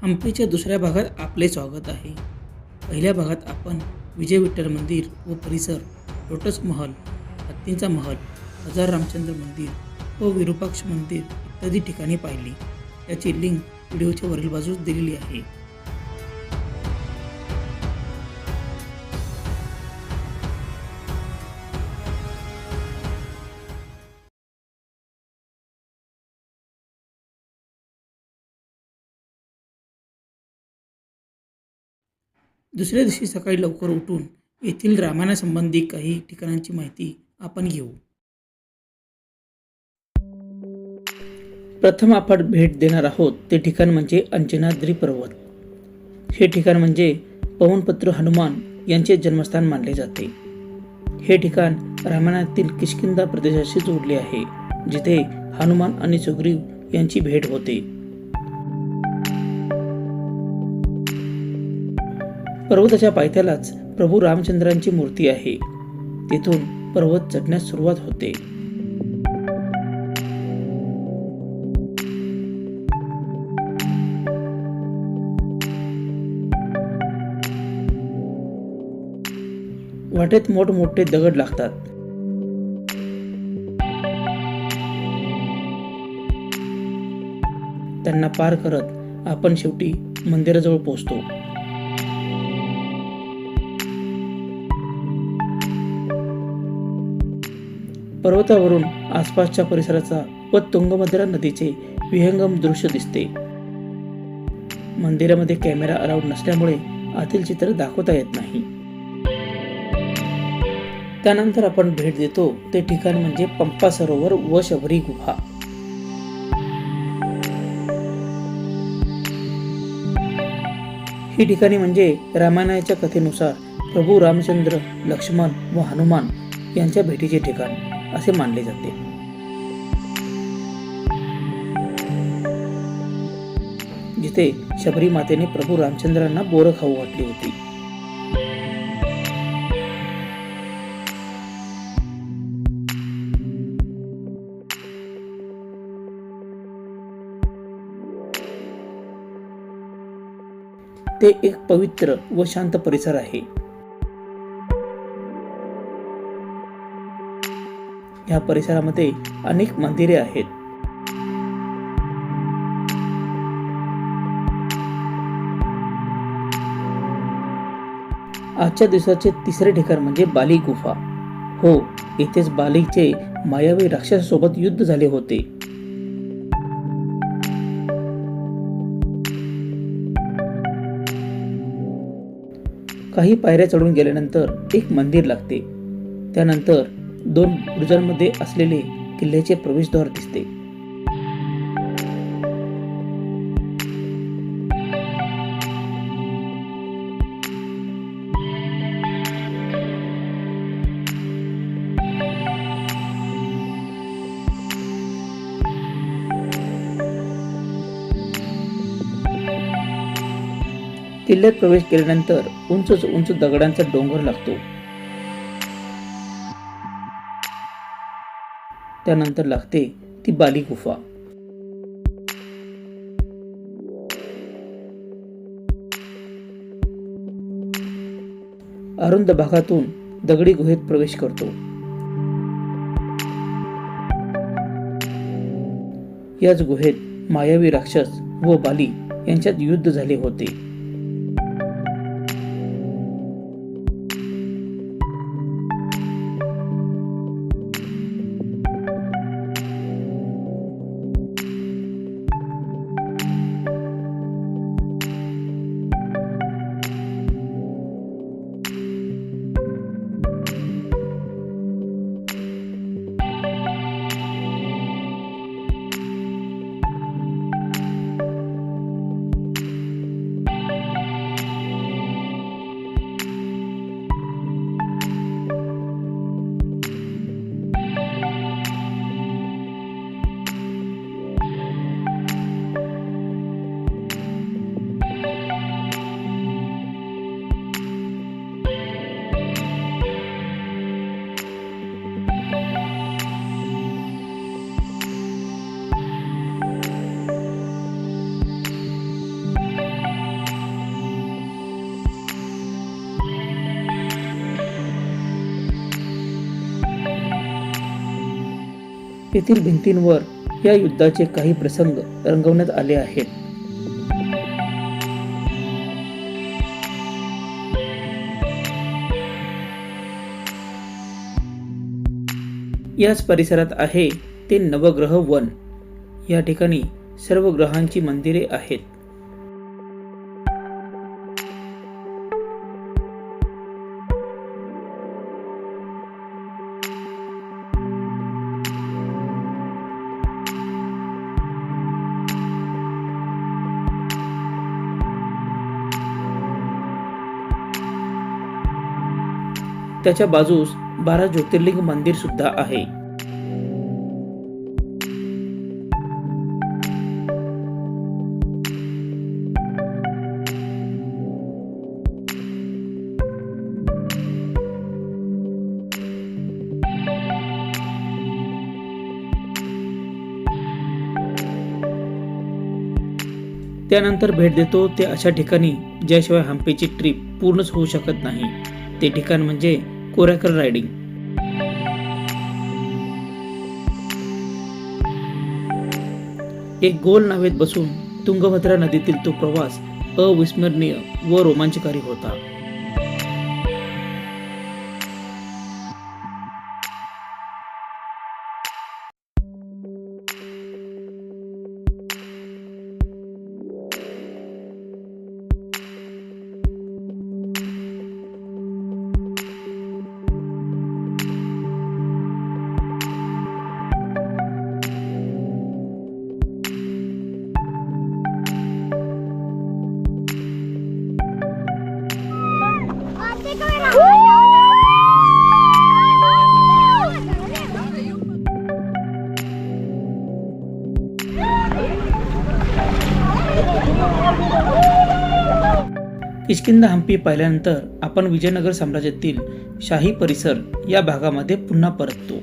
हंपीच्या दुसऱ्या भागात आपले स्वागत आहे. पहिल्या भागात आपण विजय विठ्ठल मंदिर व परिसर, लोटस महल, हत्तींचा महल, हजार रामचंद्र मंदिर व विरूपाक्ष मंदिर इत्यादी ठिकाणे पाहिली. याची लिंक व्हिडिओच्या वरील बाजूस दिलेली आहे. दुसऱ्या दिवशी सकाळी लवकर उठून येथील रामायणासंबंधी काही ठिकाणांची माहिती आपण घेऊ. प्रथम आपण भेट देणार आहोत ते ठिकाण म्हणजे अंजनाद्री पर्वत. हे ठिकाण म्हणजे पवनपुत्र हनुमान यांचे जन्मस्थान मानले जाते. हे ठिकाण रामायणातील किष्किंधा प्रदेशाशी जोडले आहे, जिथे हनुमान आणि सुग्रीव यांची भेट होते. पर्वताच्या पायथ्यालाच प्रभू रामचंद्रांची मूर्ती आहे. तेथून पर्वत चढण्यास सुरुवात होते. वाटेत मोठमोठे दगड लागतात. त्यांना पार करत आपण शेवटी मंदिराजवळ पोहोचतो. पर्वतावरून आसपासच्या परिसराचा व तुंगभद्रा नदीचे विहंगम दृश्य दिसते. मंदिरामध्ये कॅमेरा अलाउड नसल्यामुळे आतील चित्र दाखवता येत नाही. त्यानंतर आपण भेट देतो ते ठिकाण म्हणजे पंपा सरोवर व शबरी गुहा. ही ठिकाणी म्हणजे रामायणाच्या कथेनुसार प्रभू रामचंद्र, लक्ष्मण व हनुमान यांच्या भेटीचे ठिकाण असे मानले जाते. जिथे शबरी मातेने प्रभू रामचंद्रांना बोरं खाऊ घातली होती. ते एक पवित्र व शांत परिसर आहे. या परिसरामध्ये अनेक मंदिरे आहेत. आजच्या दिवसाचे तिसरे ठिकाण म्हणजे बाली गुफा. हो, येथेच बालीचे मायावी राक्षसासोबत युद्ध झाले होते. काही पायऱ्या चढून गेल्यानंतर एक मंदिर लागते. त्यानंतर 2 बुरुजांमध्ये असलेले किल्ल्याचे प्रवेशद्वार दिसते. किल्ल्यात प्रवेश केल्यानंतर उंच दगडांचा डोंगर लागतो. त्यानंतर लागते ती बाली गुफा. अरुंद भागातून दगडी गुहेत प्रवेश करतो. याच गुहेत मायावी राक्षस व बाली यांच्यात युद्ध झाले होते. येथील भिंतींवर या युद्धाचे काही प्रसंग रंगवण्यात आले आहेत. याच परिसरात आहे ते नवग्रह वन. या ठिकाणी सर्व ग्रहांची मंदिरे आहेत. त्याच्या बाजूस 12 ज्योतिर्लिंग मंदिर सुद्धा आहे. त्यानंतर भेट देतो ते अशा ठिकाणी ज्याशिवाय हम्पीची ट्रिप पूर्णच होऊ शकत नाही. ते ठिकाण म्हणजे कोराकल रायडिंग. एक गोल नावेत बसून तुंगभद्रा नदीतील तो प्रवास अविस्मरणीय व रोमांचकारी होता. किष्किंधा हम्पी पाहिल्यानंतर आपण विजयनगर साम्राज्यातील शाही परिसर या भागामध्ये पुन्हा परततो.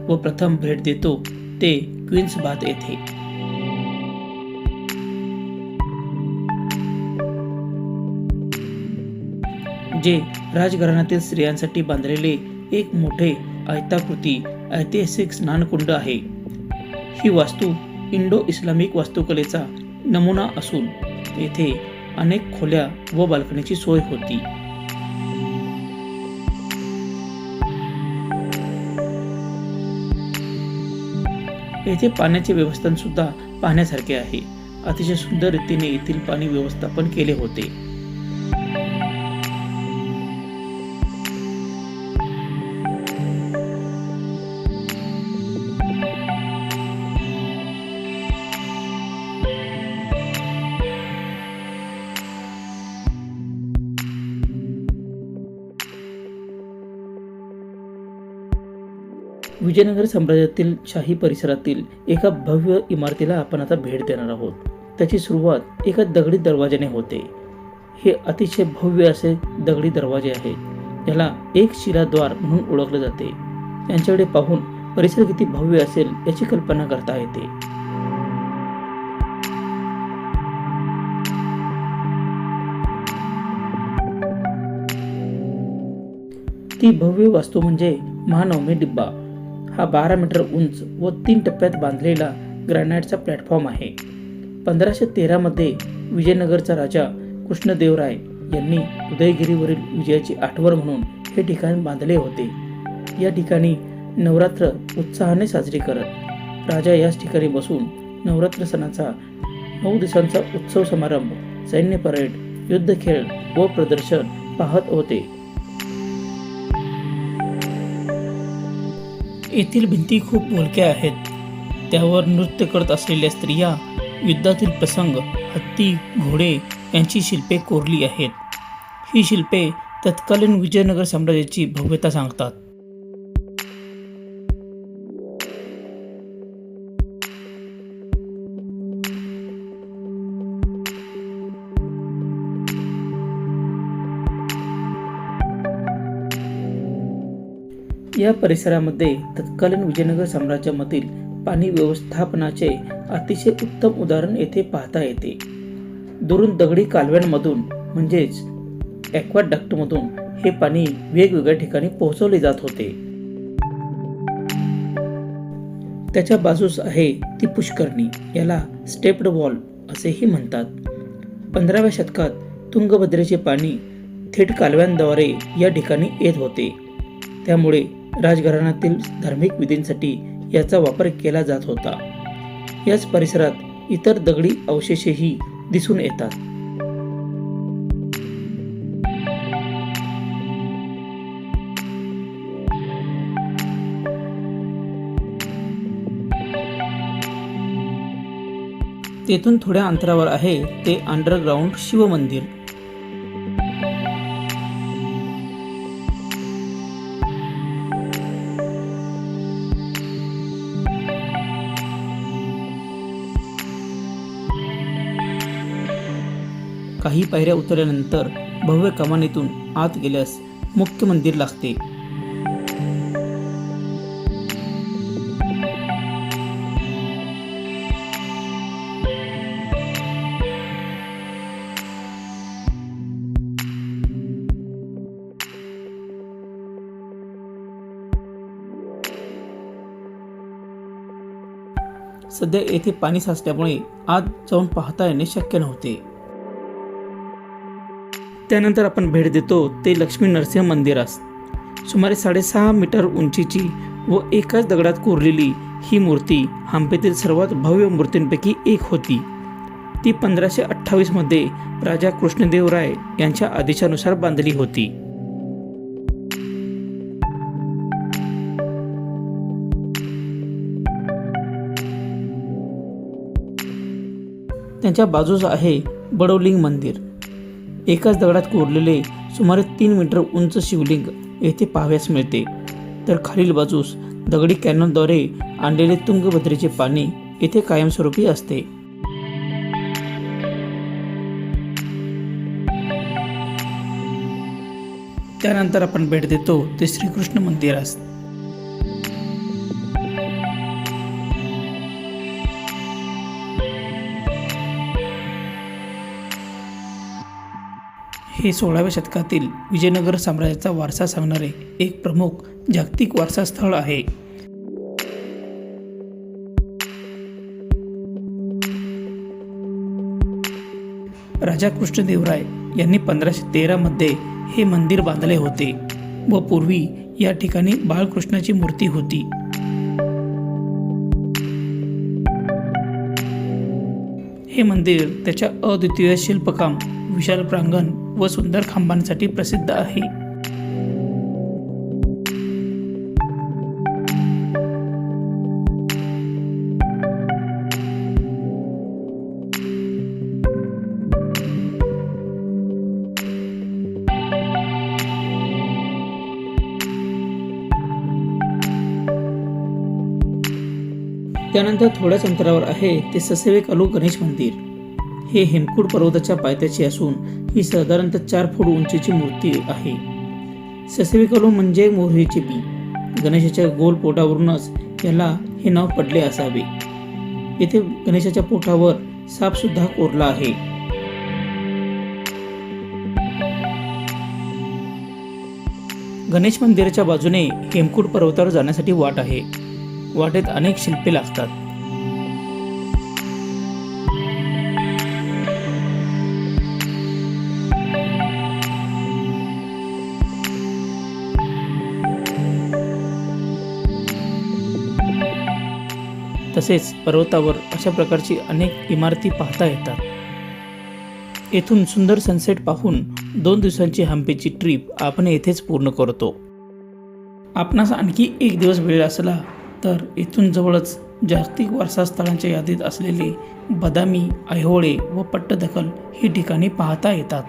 व प्रथम भेट देतो ते क्वीन्स बाथ येथे. जे राजघराण्यातील स्त्रियांसाठी बांधलेले एक मोठे आयताकृती ऐतिहासिक स्नानकुंड आहे. ही वास्तू इंडो इस्लामिक वास्तुकलेचा नमुना असून येथे अनेक खोल्या व बाल्कनीची सोय होती. येथे पाण्याचे व्यवस्थापन सुद्धा पाहण्यासारखे आहे. अतिशय सुंदर रीतीने येथील पाणी व्यवस्थापन केले होते. विजयनगर साम्राज्यातील शाही परिसरातील एका भव्य इमारतीला आपण आता भेट देणार आहोत. त्याची सुरुवात एका दगडी दरवाजाने होते. हे अतिशय भव्य असे दगडी दरवाजे आहेत. याला एक शिलाद्वार म्हणून ओळखले जाते. यांच्याकडे पाहून परिसर किती भव्य असेल याची कल्पना करता येते. ती भव्य वास्तू म्हणजे महानवमी डिब्बा. हा 12 मीटर उंच व 3 टप्प्यात बांधलेला ग्रॅनाइटचा प्लॅटफॉर्म आहे. 1513 मध्ये विजयनगरचा राजा कृष्णदेवराय यांनी उदयगिरीवरील विजयाची आठवण म्हणून हे ठिकाण बांधले होते. या ठिकाणी नवरात्र उत्साहाने साजरी करत राजा याच ठिकाणी बसून नवरात्र सणाचा 9 दिवसांचा उत्सव समारंभ, सैन्य परेड, युद्ध खेळ व प्रदर्शन पाहत होते. येथील भिंती खूप बोलक्या आहेत. त्यावर नृत्य करत असलेल्या स्त्रिया, युद्धातील प्रसंग, हत्ती, घोडे यांची शिल्पे कोरली आहेत. ही शिल्पे तत्कालीन विजयनगर साम्राज्याची भव्यता सांगतात. या परिसरामध्ये तत्कालीन विजयनगर साम्राज्यामधील पाणी व्यवस्थापनाचे अतिशय उत्तम उदाहरण येथे पाहता येते. दुरून दगडी कालव्यांमधून म्हणजेच ॲक्वाडक्टमधून हे पाणी वेगवेगळ्या ठिकाणी पोहोचवले जात होते. त्याच्या बाजूस आहे ती पुष्करणी, याला स्टेप्ड वॉल असेही म्हणतात. 15व्या शतकात तुंगभद्रेचे पाणी थेट कालव्यांद्वारे या ठिकाणी येत होते. त्यामुळे राजघराण्यातील धार्मिक विधींसाठी याचा वापर केला जात होता. याच परिसरात इतर दगडी अवशेषही दिसून येतात. तेथून थोड्या अंतरावर आहे ते अंडरग्राऊंड शिव मंदिर. काही पायऱ्या उतरल्यानंतर भव्य कमानीतून आत गेल्यास मुख्य मंदिर लागते. सध्या येथे पाणी साचल्यामुळे आत जाऊन पाहता येणे शक्य नव्हते. त्यानंतर आपण भेट देतो ते लक्ष्मी नरसिंह मंदिरास. सुमारे 6.5 मीटर उंचीची व एकाच दगडात कोरलेली ही मूर्ती हंपीतील सर्वात भव्य मूर्तींपैकी एक होती. ती 1528 मध्ये राजा कृष्णदेवराय यांच्या आदेशानुसार बांधली होती. त्यांच्या बाजूस आहे बडोलिंग मंदिर. एकाच दगडात कोरलेले सुमारे 3 मीटर उंच शिवलिंग येथे पाहाव्यास मिळते. तर खालील बाजूस दगडी कॅनॉनद्वारे आणलेले तुंगभद्रेचे पाणी येथे कायमस्वरूपी असते. त्यानंतर आपण भेट देतो ते श्रीकृष्ण मंदिरास. हे 16व्या शतकातील विजयनगर साम्राज्याचा वारसा सांगणारे एक प्रमुख जागतिक वारसा स्थळ आहे. राजा कृष्णदेवराय यांनी 1513 मध्ये हे मंदिर बांधले होते व पूर्वी या ठिकाणी बाळकृष्णाची मूर्ती होती. हे मंदिर त्याच्या अद्वितीय शिल्पकाम, विशाल प्रांगण व सुंदर खांबांसाठी प्रसिद्ध आहे. त्यानंतर थोड्याच अंतरावर आहे ते ससेवेकालू गणेश मंदिर. हे हेमकूट पर्वताच्या पायथ्याशी असून ही साधारणतः 4 फूट उंचीची मूर्ती आहे. ससेवेकालू म्हणजे मोहरीचे बी. गणेशाच्या गोल पोटावरूनच याला हे नाव पडले असावे. येथे गणेशाच्या पोटावर साप सुद्धा कोरला आहे. गणेश मंदिराच्या बाजूने हेमकूट पर्वतावर जाण्यासाठी वाट आहे. वाटेत अनेक शिल्पे लागतात. तसेच पर्वतावर अशा प्रकारची अनेक इमारती पाहता येतात. येथून सुंदर सनसेट पाहून 2 दिवसांची हंपीची ट्रिप आपण येथेच पूर्ण करतो. आपणास आणखी 1 दिवस वेळ असला तर इथून जवळच जागतिक वारसा स्थळांच्या यादीत असलेले बदामी, ऐहोळे व पट्टदकल ही ठिकाणे पाहता येतात.